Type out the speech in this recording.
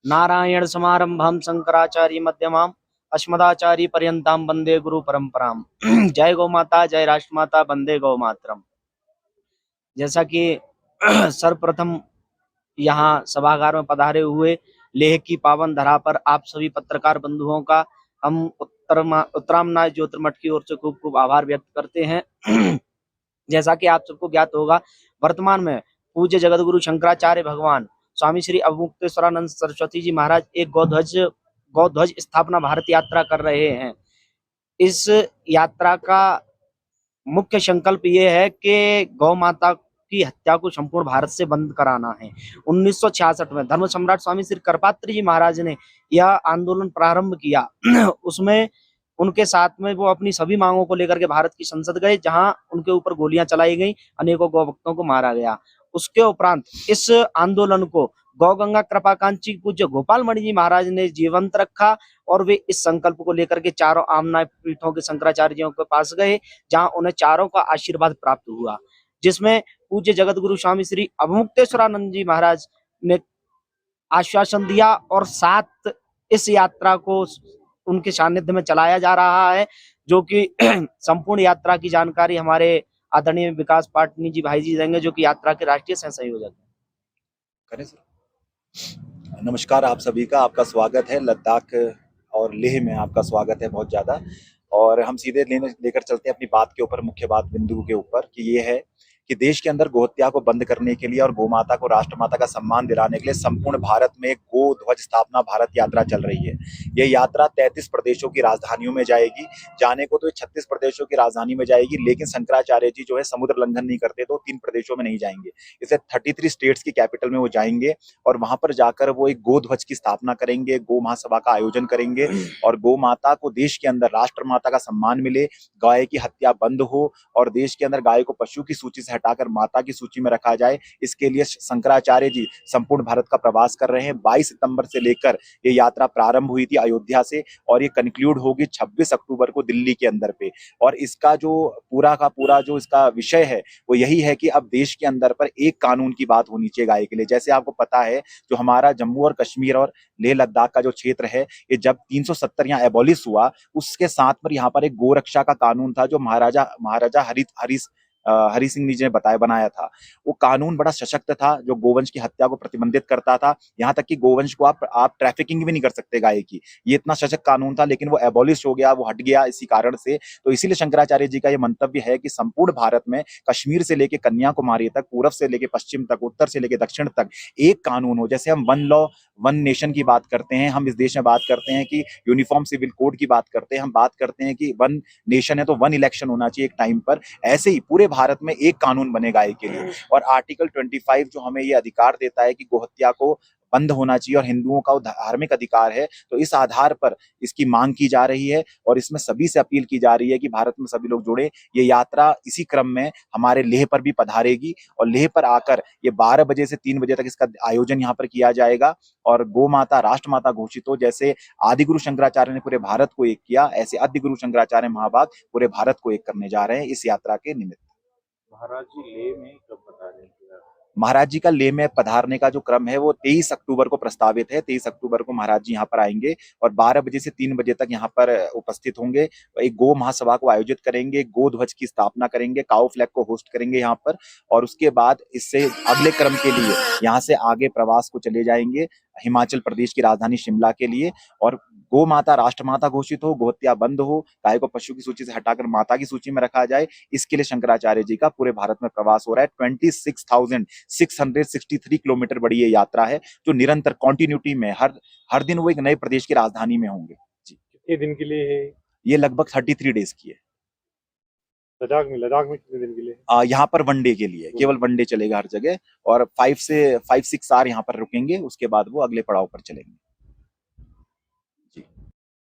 नारायण समारंभां शंकराचार्य मध्यमाम् अस्मदाचार्य पर्यंतां वंदे गुरु परंपराम। जय गौ माता, जय राष्ट्र माता, वंदे गौ मातरम। जैसा कि सर्वप्रथम यहाँ सभागार में पधारे हुए लेह की पावन धरा पर आप सभी पत्रकार बंधुओं का हम उत्तरामनाथ ज्योतिर्मठ की ओर से खूब खूब आभार व्यक्त करते हैं। जैसा कि आप सबको ज्ञात होगा, वर्तमान में पूज्य जगतगुरु शंकराचार्य भगवान स्वामी श्री अवमुक्तेश्वरानंद सरस्वती जी महाराज एक गौध्वज स्थापना भारत यात्रा कर रहे हैं। इस यात्रा का मुख्य संकल्प ये है कि गौ माता की हत्या को संपूर्ण भारत से बंद कराना है। 1966 में धर्म सम्राट स्वामी श्री करपात्री जी महाराज ने यह आंदोलन प्रारंभ किया। उसमें उनके साथ में वो अपनी सभी मांगों को लेकर के भारत की संसद गए, जहां उनके ऊपर गोलियां चलाई गई, अनेकों गौ भक्तों को मारा गया। उसके उपरांत इस आंदोलन को गौ गंगा कृपाकांक्षी पूज्य गोपाल मणि जी महाराज ने जीवंत रखा और वे इस संकल्प को लेकर के चारों आमना पीठों के शंकराचार्यों के पास गए, जहां उन्हें चारों का आशीर्वाद प्राप्त हुआ, जिसमें पूज्य जगत गुरु स्वामी श्री अवमुक्तेश्वरानंद जी महाराज ने आश्वासन दिया और साथ इस यात्रा को उनके सानिध्य में चलाया जा रहा है, जो कि संपूर्ण यात्रा की जानकारी हमारे आदरणीय विकास पाटनी जी भाई जी देंगे, जो कि यात्रा के राष्ट्रीय सह संयोजक करें सर। नमस्कार आप सभी का, आपका स्वागत है। लद्दाख और लेह में आपका स्वागत है बहुत ज्यादा। और हम सीधे लेकर चलते हैं अपनी बात के ऊपर, मुख्य बात बिंदु के ऊपर, कि ये है कि देश के अंदर गोहत्या को बंद करने के लिए और गौ माता को राष्ट्रमाता का सम्मान दिलाने के लिए संपूर्ण भारत में गो ध्वज स्थापना भारत यात्रा चल रही है। यह यात्रा 33 प्रदेशों की राजधानियों में जाएगी। जाने को तो 36 प्रदेशों की राजधानी में जाएगी, लेकिन शंकराचार्य जी जो है समुद्र लंघन नहीं करते, तो 3 प्रदेशों में नहीं जाएंगे। इसे 33 स्टेट्स की कैपिटल में वो जाएंगे और वहां पर जाकर वो एक गो ध्वज की स्थापना करेंगे, गो महासभा का आयोजन करेंगे और गो माता को देश के अंदर राष्ट्र माता का सम्मान मिले, गाय की हत्या बंद हो और देश के अंदर गाय को पशु की सूची से हटाकर माता की सूची में रखा जाए। इसके लिए शंकराचार्य जी संपूर्ण भारत का प्रवास कर रहे हैं। 22 सितंबर से लेकर ये यात्रा प्रारंभ हुई थी अयोध्या से और ये कंक्लूड होगी 26 अक्टूबर को दिल्ली के अंदर पे। और इसका जो पूरा का पूरा जो इसका विषय है वो यही है कि अब देश के अंदर पर एक कानून की बात होनी चाहिए गाय के लिए। जैसे आपको पता है, जो हमारा जम्मू और कश्मीर और लेह लद्दाख का जो क्षेत्र है, ये जब 370 यहाँ एबॉलिश हुआ, उसके साथ पर यहाँ पर एक गोरक्षा का कानून था जो महाराजा हरि सिंह जी ने बनाया था। वो कानून बड़ा सशक्त था जो गोवंश की हत्या को प्रतिबंधित करता था। यहाँ तक कि गोवंश को आप ट्रैफिकिंग भी नहीं कर सकते गाय की, ये इतना सशक्त कानून था, लेकिन वो एबॉलिश हो गया, वो हट गया इसी कारण से। तो इसीलिए शंकराचार्य जी का ये मंतव्य है कि संपूर्ण भारत में कश्मीर से लेके कन्याकुमारी तक, पूर्व से लेके पश्चिम तक, उत्तर से लेके दक्षिण तक एक कानून हो। जैसे हम वन लॉ वन नेशन की बात करते हैं, हम इस देश में बात करते हैं कि यूनिफॉर्म सिविल कोड की बात करते हैं, हम बात करते हैं कि वन नेशन है तो वन इलेक्शन होना चाहिए एक टाइम पर। ऐसे ही पूरे भारत में एक कानून बने गाय के लिए। और आर्टिकल 25 जो हमें ये अधिकार देता है कि गोहत्या को बंद होना चाहिए और हिंदुओं का धार्मिक अधिकार है, तो इस आधार पर इसकी मांग की जा रही है और इसमें सभी से अपील की जा रही है कि भारत में सभी लोग जुड़े। ये यात्रा इसी क्रम में हमारे लेह पर भी पधारेगी और लेह पर आकर ये 12 बजे से 3 बजे तक इसका आयोजन यहाँ पर किया जाएगा और गो माता राष्ट्र माता घोषित हो। जैसे आदि गुरु शंकराचार्य ने पूरे भारत को एक किया, ऐसे आदि गुरु शंकराचार्य महाभाग पूरे भारत को एक करने जा रहे हैं इस यात्रा के निमित्त। महाराज जी लेह में कब बता रहे हैं? महाराज जी का लेह में पधारने का जो क्रम है वो 23 अक्टूबर को प्रस्तावित है। 23 अक्टूबर को महाराज जी यहाँ पर आएंगे और 12 बजे से 3 बजे तक यहाँ पर उपस्थित होंगे। एक गो महासभा को आयोजित करेंगे, गो ध्वज की स्थापना करेंगे, काउ फ्लैग को होस्ट करेंगे यहाँ पर और उसके बाद इससे अगले क्रम के लिए यहाँ से आगे प्रवास को चले जाएंगे हिमाचल प्रदेश की राजधानी शिमला के लिए। और गो माता राष्ट्र माता घोषित हो, गोहत्या बंद हो, गाय को पशु की सूची से हटाकर माता की सूची में रखा जाए, इसके लिए शंकराचार्य जी का पूरे भारत में प्रवास हो रहा है। 26,663 किलोमीटर बड़ी ये यात्रा है जो निरंतर कॉन्टिन्यूटी में हर दिन वो एक नए प्रदेश की राजधानी में होंगे। जी, कितने दिन के लिए है? ये लगभग 33 डेज की है। लद्दाख में कितने दिन के लिए? यहाँ पर वनडे के लिए, केवल वनडे चलेगा हर जगह और 5 से 5-6 आवर यहाँ पर रुकेंगे, उसके बाद वो अगले पड़ाव पर चलेंगे।